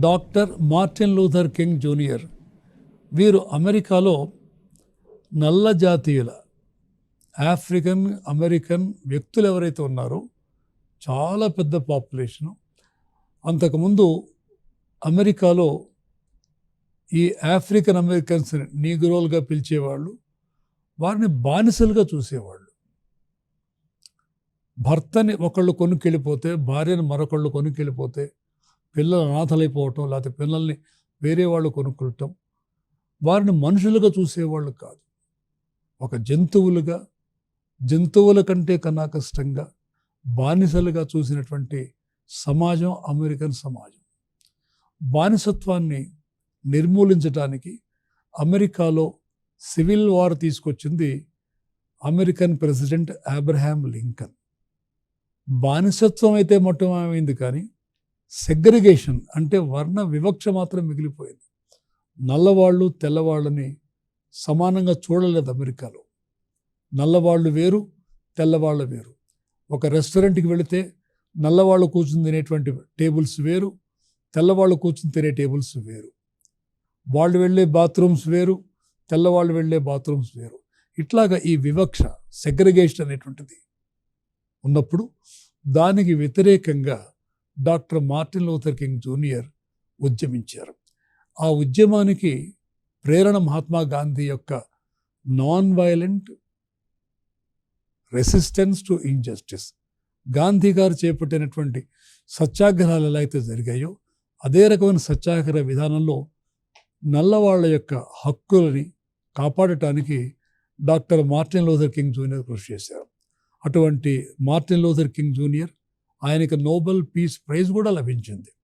Doctor Martin Luther King junior వీరు అమెరికాలో నల్ల జాతీయుల ఆఫ్రికన్ అమెరికన్ వ్యక్తులు ఎవరైతే ఉన్నారో చాలా పెద్ద పాపులేషను. అంతకుముందు అమెరికాలో ఈ ఆఫ్రికన్ అమెరికన్స్ని నీగ్రోలుగా పిలిచేవాళ్ళు, వారిని బానిసలుగా చూసేవాళ్ళు. భర్తని ఒకళ్ళు కొనుక్కెళ్ళిపోతే, భార్యను మరొకళ్ళు కొనుక్కెళ్ళిపోతే, పిల్లలు అనాథలైపోవటం, లేకపోతే పిల్లల్ని వేరే వాళ్ళు కొనుక్కోవటం, వారిని మనుషులుగా చూసేవాళ్ళు కాదు, ఒక జంతువులుగా, జంతువుల కంటే కన్నా కష్టంగా బానిసలుగా చూసినటువంటి సమాజం అమెరికన్ సమాజం. బానిసత్వాన్ని నిర్మూలించడానికి అమెరికాలో సివిల్ వార్ తీసుకొచ్చింది అమెరికన్ ప్రెసిడెంట్ అబ్రహాం లింకన్. బానిసత్వం అయితే మొట్టమొదటి కానీ సెగ్రిగేషన్ అంటే వర్ణ వివక్ష మాత్రం మిగిలిపోయింది. నల్లవాళ్ళు తెల్లవాళ్ళని సమానంగా చూడలేదు అమెరికాలో. నల్లవాళ్ళు వేరు, తెల్లవాళ్ళు వేరు. ఒక రెస్టారెంట్కి వెళితే నల్లవాళ్ళు కూర్చుని తినేటువంటి టేబుల్స్ వేరు, తెల్లవాళ్ళు కూర్చుని తినే టేబుల్స్ వేరు. వాళ్ళు వెళ్ళే బాత్రూమ్స్ వేరు, తెల్లవాళ్ళు వెళ్ళే బాత్రూమ్స్ వేరు. ఇట్లాగా ఈ వివక్ష, సెగ్రిగేషన్ అనేటువంటిది ఉన్నప్పుడు దానికి వ్యతిరేకంగా doctor Martin Luther King junior ఉద్యమించారు. ఆ ఉద్యమానికి ప్రేరణ మహాత్మా గాంధీ యొక్క non violent resistance to injustice. Gandhi గారు చేపట్టినటువంటి సత్యాగ్రహాలు ఎలా అయితే జరిగాయో అదే రకమైన సత్యాగ్రహ విధానంలో నల్లవాళ్ల యొక్క హక్కులని కాపాడటానికి doctor Martin Luther King junior కృషి చేశారు. అటువంటి మార్టిన్ లూథర్ కింగ్ జూనియర్, ఆయనకు నోబెల్ పీస్ ప్రైజ్ కూడా లభించింది.